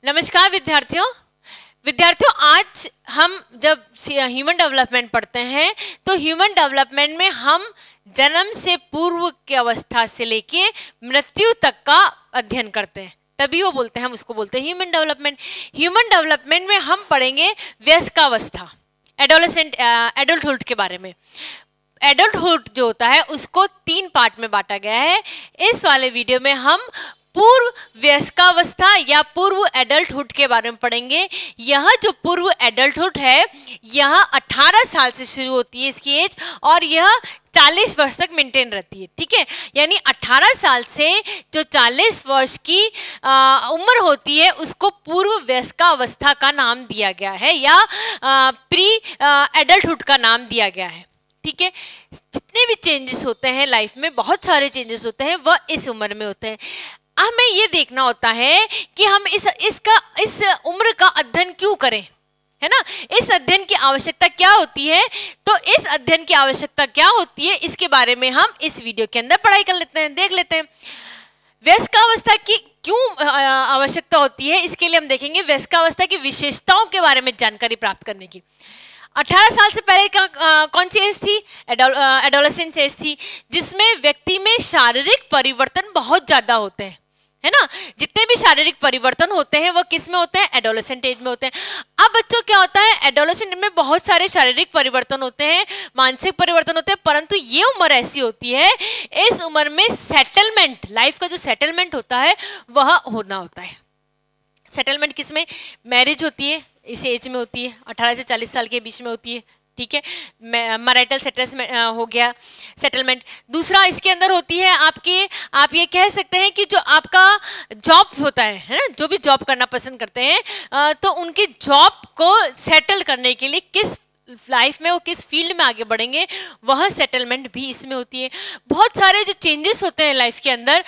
नमस्कार विद्यार्थियों, आज हम जब ह्यूमन डेवलपमेंट पढ़ते हैं तो ह्यूमन डेवलपमेंट में हम जन्म से पूर्व की अवस्था से लेके मृत्यु तक का अध्ययन करते हैं, तभी वो बोलते हैं, हम उसको बोलते हैं ह्यूमन डेवलपमेंट। ह्यूमन डेवलपमेंट में हम पढ़ेंगे वयस्कावस्था, एडल्टहुड के बारे में। एडल्टहुड जो होता है उसको 3 पार्ट में बांटा गया है। इस वाले वीडियो में हम पूर्व वयस्कावस्था या पूर्व एडल्टहुड के बारे में पढ़ेंगे। यह जो पूर्व एडल्टहुड है यह 18 साल से शुरू होती है इसकी एज, और यह 40 वर्ष तक मेंटेन रहती है। ठीक है, यानी 18 साल से जो 40 वर्ष की उम्र होती है उसको पूर्व वयस्कावस्था का नाम दिया गया है या प्री एडल्टहुड का नाम दिया गया है। ठीक है, जितने भी चेंजेस होते हैं लाइफ में, बहुत सारे चेंजेस होते हैं, वह इस उम्र में होते हैं। हमें ये देखना होता है कि हम इस उम्र का अध्ययन क्यों करें, है ना। इस अध्ययन की आवश्यकता क्या होती है, तो इस अध्ययन की आवश्यकता क्या होती है इसके बारे में हम इस वीडियो के अंदर पढ़ाई कर लेते हैं, देख लेते हैं। वयस्कावस्था की क्यों आवश्यकता होती है, इसके लिए हम देखेंगे वयस्कावस्था की विशेषताओं के बारे में जानकारी प्राप्त करने की। 18 साल से पहले का कौन सी एज थी? एडोलेसेंस एज थी, जिसमें व्यक्ति में शारीरिक परिवर्तन बहुत ज्यादा होते हैं, है ना। जितने भी शारीरिक परिवर्तन होते हैं वो किस में होते हैं? एडोलेसेंट एज में होते हैं। अब बच्चों क्या होता है, एडोलेसेंट में बहुत सारे शारीरिक परिवर्तन होते हैं, मानसिक परिवर्तन होते हैं, परंतु ये उम्र ऐसी होती है, इस उम्र में सेटलमेंट, लाइफ का जो सेटलमेंट होता है वह होना होता है। सेटलमेंट किसमें? मैरिज होती है, इस एज में होती है, 18 से 40 साल के बीच में होती है। ठीक है, मैरिटल स्टेटस में हो गया सेटलमेंट। दूसरा इसके अंदर होती है आप ये कह सकते हैं कि जो आपका जॉब होता है ना, जो भी जॉब करना पसंद करते हैं तो उनकी जॉब को सेटल करने के लिए किस लाइफ में वो किस फील्ड में आगे बढ़ेंगे, वह सेटलमेंट भी इसमें होती है। बहुत सारे जो चेंजेस होते हैं लाइफ के अंदर,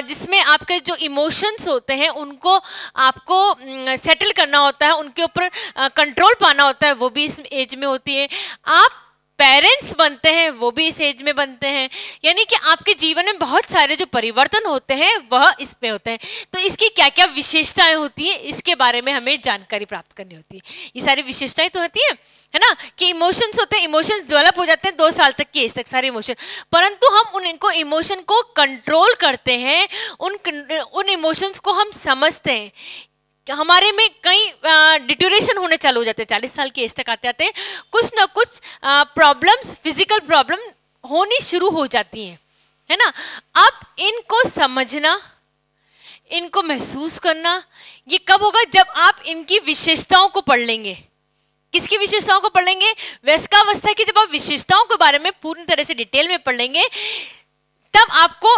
जिसमें आपके जो इमोशंस होते हैं उनको आपको सेटल करना होता है, उनके ऊपर कंट्रोल पाना होता है, वो भी इस एज में होती है। आप पेरेंट्स बनते हैं, वो भी इस एज में बनते हैं, यानी कि आपके जीवन में बहुत सारे जो परिवर्तन होते हैं वह इस पे होते हैं। तो इसकी क्या क्या विशेषताएं होती हैं इसके बारे में हमें जानकारी प्राप्त करनी होती है। ये सारी विशेषताएं तो होती है ना, कि इमोशंस होते हैं, इमोशंस डेवलप हो जाते हैं 2 साल तक की एज तक, सारे इमोशन, परंतु हम उनको इमोशन को कंट्रोल करते हैं, उन इमोशंस को हम समझते हैं। हमारे में कई डिटोरेशन होने चालू हो जाते हैं 40 साल की एज तक आते आते कुछ ना कुछ प्रॉब्लम्स, फिजिकल प्रॉब्लम होनी शुरू हो जाती हैं, है ना। अब इनको समझना, इनको महसूस करना, ये कब होगा? जब आप इनकी विशेषताओं को पढ़ लेंगे। किसकी विशेषताओं को पढ़ लेंगे? वयस्कावस्था की जब आप विशेषताओं के बारे में पूरी तरह से डिटेल में पढ़ लेंगे, तब आपको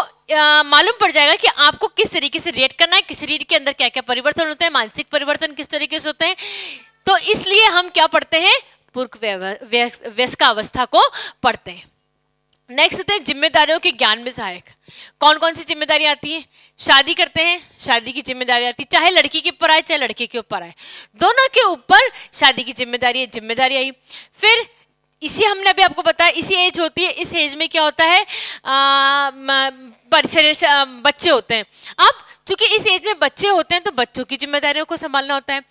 मालूम पड़ जाएगा कि आपको किस तरीके से रिएक्ट करना है, कि शरीर के अंदर क्या क्या परिवर्तन होते हैं, मानसिक परिवर्तन किस तरीके से होते हैं। तो इसलिए हम क्या पढ़ते हैं? पूर्व वयस्कावस्था को पढ़ते हैं। नेक्स्ट होते हैं जिम्मेदारियों के ज्ञान में सहायक। कौन कौन सी जिम्मेदारी आती है? शादी करते हैं, शादी की जिम्मेदारी आती है, चाहे लड़की के ऊपर आए चाहे लड़के के ऊपर आए, दोनों के ऊपर शादी की जिम्मेदारी आई। फिर इसी हमने अभी आपको बताया, इसी एज होती है, इस एज में क्या होता है, बच्चे होते हैं। अब चूंकि इस एज में बच्चे होते हैं तो बच्चों की जिम्मेदारियों को संभालना होता है।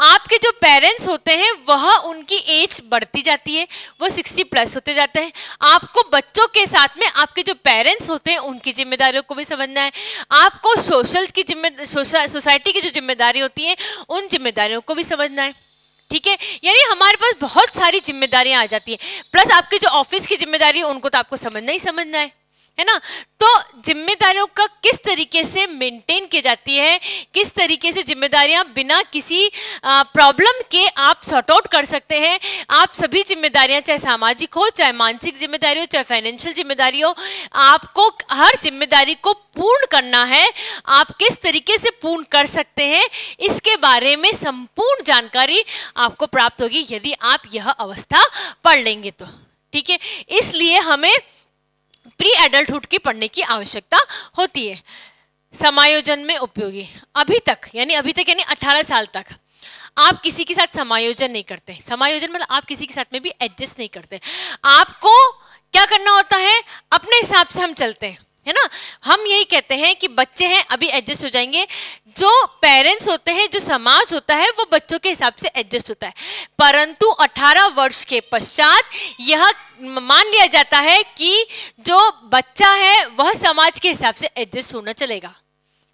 आपके जो पेरेंट्स होते हैं वह उनकी एज बढ़ती जाती है, वो 60+ होते जाते हैं। आपको बच्चों के साथ में आपके जो पेरेंट्स होते हैं उनकी जिम्मेदारियों को भी समझना है। आपको सोसाइटी की जो जिम्मेदारी होती है उन जिम्मेदारियों को भी समझना है। ठीक है, यानी हमारे पास बहुत सारी जिम्मेदारियां आ जाती है, प्लस आपकी जो ऑफिस की जिम्मेदारी है उनको तो आपको समझना ही समझना है ना। तो जिम्मेदारियों का किस तरीके से मेंटेन की जाती है, किस तरीके से जिम्मेदारियां बिना किसी प्रॉब्लम के आप सॉर्ट आउट कर सकते हैं। आप सभी जिम्मेदारियां, चाहे सामाजिक हो, चाहे मानसिक जिम्मेदारी हो, चाहे फाइनेंशियल जिम्मेदारी हो, आपको हर जिम्मेदारी को पूर्ण करना है। आप किस तरीके से पूर्ण कर सकते हैं इसके बारे में संपूर्ण जानकारी आपको प्राप्त होगी यदि आप यह अवस्था पढ़ लेंगे तो। ठीक है, इसलिए हमें प्री एडल्टहुड की पढ़ने की आवश्यकता होती है। समायोजन में उपयोगी। अभी तक यानी 18 साल तक आप किसी के साथ समायोजन नहीं करते। समायोजन मतलब आप किसी के साथ में भी एडजस्ट नहीं करते। आपको क्या करना होता है? अपने हिसाब से हम चलते हैं, है ना। हम यही कहते हैं कि बच्चे हैं अभी एडजस्ट हो जाएंगे, जो पेरेंट्स होते हैं, जो समाज होता है, वो बच्चों के हिसाब से एडजस्ट होता है। परंतु 18 वर्ष के पश्चात यह मान लिया जाता है कि जो बच्चा है वह समाज के हिसाब से एडजस्ट होना चलेगा,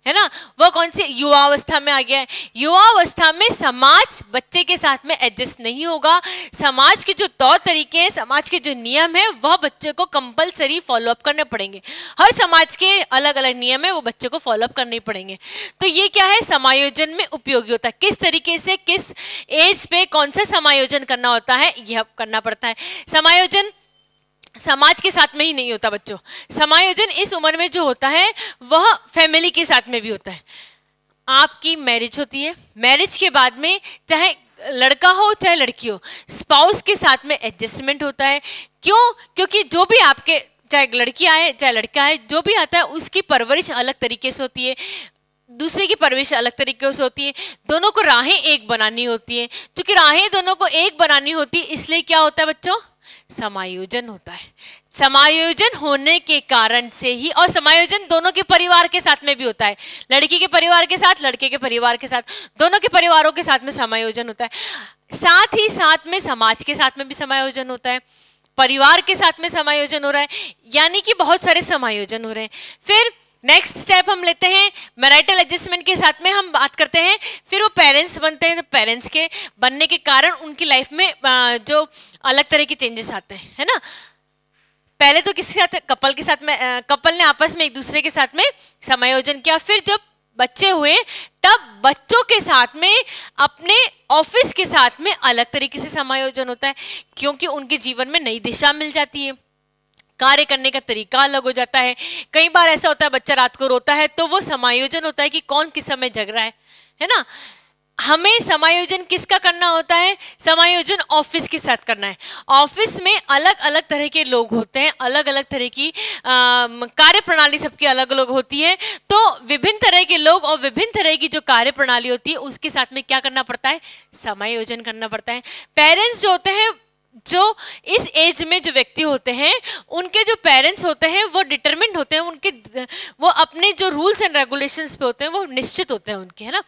है ना। वह कौन सी युवावस्था में आ गया है। युवावस्था में समाज बच्चे के साथ में एडजस्ट नहीं होगा। समाज के जो तौर तरीके हैं, समाज के जो नियम है, वह बच्चे को कंपलसरी फॉलोअप करने पड़ेंगे। हर समाज के अलग अलग नियम है, वो बच्चे को फॉलोअप करने पड़ेंगे। तो ये क्या है, समायोजन में उपयोगी होता है। किस तरीके से, किस एज पे कौन सा समायोजन करना होता है, यह करना पड़ता है। समायोजन समाज के साथ में ही नहीं होता बच्चों, समायोजन इस उम्र में जो होता है वह फैमिली के साथ में भी होता है। आपकी मैरिज होती है, मैरिज के बाद में चाहे लड़का हो चाहे लड़की हो, स्पाउस के साथ में एडजस्टमेंट होता है। क्यों? क्योंकि जो भी आपके, चाहे लड़की आए चाहे लड़का आए, जो भी आता है उसकी परवरिश अलग तरीके से होती है, दूसरे की परवरिश अलग तरीके से होती है। दोनों को राहें एक बनानी होती है। क्योंकि राहें दोनों को एक बनानी होती है, इसलिए क्या होता है बच्चों, समायोजन होता है। समायोजन होने के कारण से ही, और समायोजन दोनों के परिवार के साथ में भी होता है, लड़की के परिवार के साथ, लड़के के परिवार के साथ, दोनों के परिवारों के साथ में समायोजन होता है। साथ ही साथ में समाज के साथ में भी समायोजन होता है, परिवार के साथ में समायोजन हो रहा है, यानी कि बहुत सारे समायोजन हो रहे हैं। फिर नेक्स्ट स्टेप हम लेते हैं मैरिटल एडजस्टमेंट के साथ में हम बात करते हैं। फिर वो पेरेंट्स बनते हैं, तो पेरेंट्स के बनने के कारण उनकी लाइफ में जो अलग तरह के चेंजेस आते हैं, है ना। पहले तो किसके साथ, कपल के साथ में, कपल ने आपस में एक दूसरे के साथ में समायोजन किया। फिर जब बच्चे हुए तब बच्चों के साथ में, अपने ऑफिस के साथ में अलग तरीके से समायोजन होता है, क्योंकि उनके जीवन में नई दिशा मिल जाती है, कार्य करने का तरीका अलग हो जाता है। कई बार ऐसा होता है बच्चा रात को रोता है, तो वो समायोजन होता है कि कौन किस समय जग रहा है ना। हमें समायोजन किसका करना होता है, समायोजन ऑफिस के साथ करना है। ऑफिस में अलग अलग तरह के लोग होते हैं, अलग अलग तरह की कार्य प्रणाली सबकी अलग अलग होती है। तो विभिन्न तरह के लोग और विभिन्न तरह की जो कार्य प्रणाली होती है, उसके साथ में क्या करना पड़ता है, समायोजन करना पड़ता है। पेरेंट्स जो होते हैं, जो इस एज में जो व्यक्ति होते हैं, उनके जो पेरेंट्स होते हैं वो डिटरमिन्ड होते हैं, उनके वो अपने जो रूल्स एंड रेगुलेशंस पे होते हैं वो निश्चित होते हैं उनके, है ना।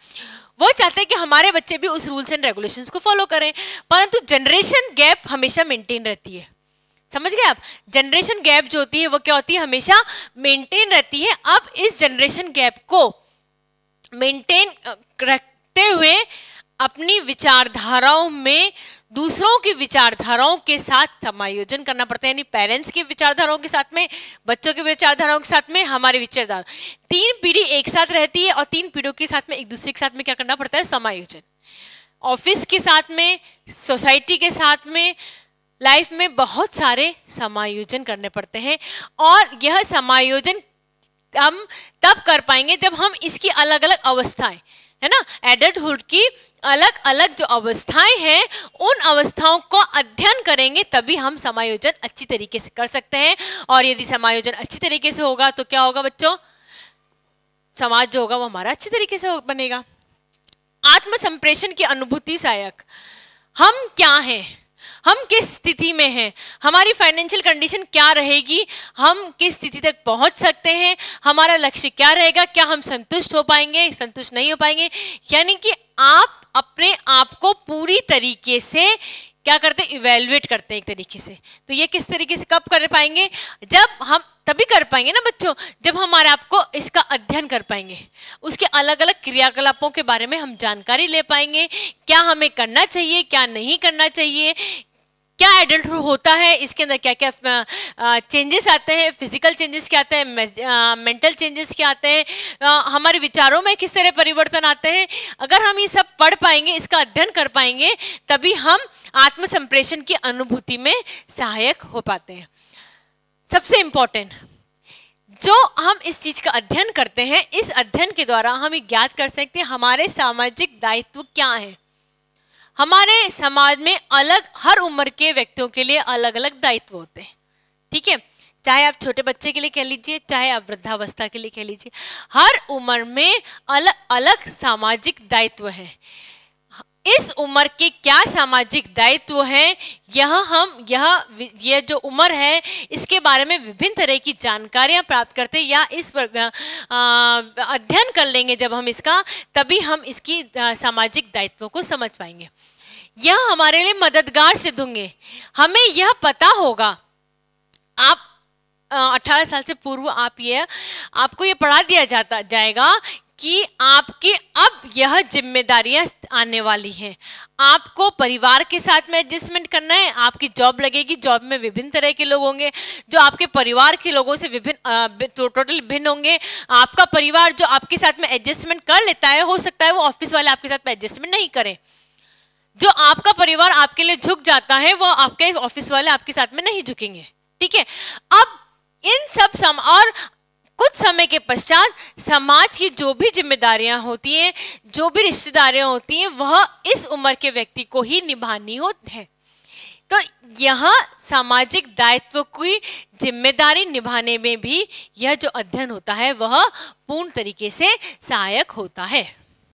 वो चाहते हैं कि हमारे बच्चे भी उस रूल्स एंड रेगुलेशंस को फॉलो करें, परंतु जनरेशन गैप हमेशा मेंटेन रहती है। समझ गए आप, जनरेशन गैप जो होती है वो क्या होती है, हमेशा मेंटेन रहती है। अब इस जनरेशन गैप को मेंटेन रखते हुए अपनी विचारधाराओं में दूसरों की विचारधाराओं के साथ समायोजन करना पड़ता है, यानी पेरेंट्स की विचारधाराओं के साथ में, बच्चों की विचारधाराओं के साथ में हमारी विचारधारा। 3 पीढ़ी एक साथ रहती है और 3 पीढ़ियों के साथ में एक दूसरे के साथ में क्या करना पड़ता है, समायोजन। ऑफिस के साथ में, सोसाइटी के साथ में, लाइफ में बहुत सारे समायोजन करने पड़ते हैं। और यह समायोजन हम तब कर पाएंगे जब हम इसकी अलग अलग अवस्थाएं, है ना, एडल्टहुड की अलग अलग जो अवस्थाएं हैं, उन अवस्थाओं को अध्ययन करेंगे, तभी हम समायोजन अच्छी तरीके से कर सकते हैं। और यदि समायोजन अच्छी तरीके से होगा तो क्या होगा बच्चों, समाज जो होगा वो हमारा अच्छी तरीके से बनेगा। आत्म संप्रेषण की अनुभूति सहायक, हम क्या हैं, हम किस स्थिति में हैं, हमारी फाइनेंशियल कंडीशन क्या रहेगी, हम किस स्थिति तक पहुंच सकते हैं, हमारा लक्ष्य क्या रहेगा, क्या हम संतुष्ट हो पाएंगे, संतुष्ट नहीं हो पाएंगे। यानी कि आप अपने आप को पूरी तरीके से क्या करते हैं, इवेल्युएट करते हैं एक तरीके से। तो ये किस तरीके से कब कर पाएंगे, जब हम तभी कर पाएंगे ना बच्चों, जब हमारे आप को इसका अध्ययन कर पाएंगे, उसके अलग अलग क्रियाकलापों के बारे में हम जानकारी ले पाएंगे, क्या हमें करना चाहिए, क्या नहीं करना चाहिए, क्या एडल्टहुड होता है, इसके अंदर क्या क्या चेंजेस आते हैं, फिजिकल चेंजेस क्या आते हैं, मेंटल चेंजेस क्या आते हैं, हमारे विचारों में किस तरह परिवर्तन आते हैं। अगर हम ये सब पढ़ पाएंगे, इसका अध्ययन कर पाएंगे, तभी हम आत्म संप्रेषण की अनुभूति में सहायक हो पाते हैं। सबसे इम्पोर्टेंट, जो हम इस चीज का अध्ययन करते हैं, इस अध्ययन के द्वारा हम ज्ञात कर सकते हैं हमारे सामाजिक दायित्व क्या हैं। हमारे समाज में अलग, हर उम्र के व्यक्तियों के लिए अलग अलग दायित्व होते हैं, ठीक है। चाहे आप छोटे बच्चे के लिए कह लीजिए, चाहे आप वृद्धावस्था के लिए कह लीजिए, हर उम्र में अलग अलग सामाजिक दायित्व हैं। इस उम्र के क्या सामाजिक दायित्व हैं, यह जो उम्र है इसके बारे में विभिन्न तरह की जानकारियां प्राप्त करते हैं, या इस पर अध्ययन कर लेंगे जब हम इसका, तभी हम इसकी सामाजिक दायित्वों को समझ पाएंगे। यह हमारे लिए मददगार सिद्ध होंगे। हमें यह पता होगा, आप 18 साल से पूर्व आपको ये पढ़ा दिया जाएगा कि आपकी अब यह जिम्मेदारियां आने वाली हैं। आपको परिवार के साथ में एडजस्टमेंट करना है, आपकी जॉब लगेगी, जॉब में विभिन्न तरह के लोग होंगे जो आपके परिवार के लोगों से टोटल भिन्न होंगे। आपका परिवार जो आपके साथ में एडजस्टमेंट कर लेता है, हो सकता है वो ऑफिस वाले आपके साथ में एडजस्टमेंट नहीं करें। जो आपका परिवार आपके लिए झुक जाता है, वो आपके ऑफिस वाले आपके साथ में नहीं झुकेंगे। ठीक है, अब इन सब और कुछ समय के पश्चात समाज की जो भी जिम्मेदारियां होती हैं, जो भी रिश्तेदारियां होती हैं, वह इस उम्र के व्यक्ति को ही निभानी होती है। तो यहाँ सामाजिक दायित्व की जिम्मेदारी निभाने में भी यह जो अध्ययन होता है वह पूर्ण तरीके से सहायक होता है।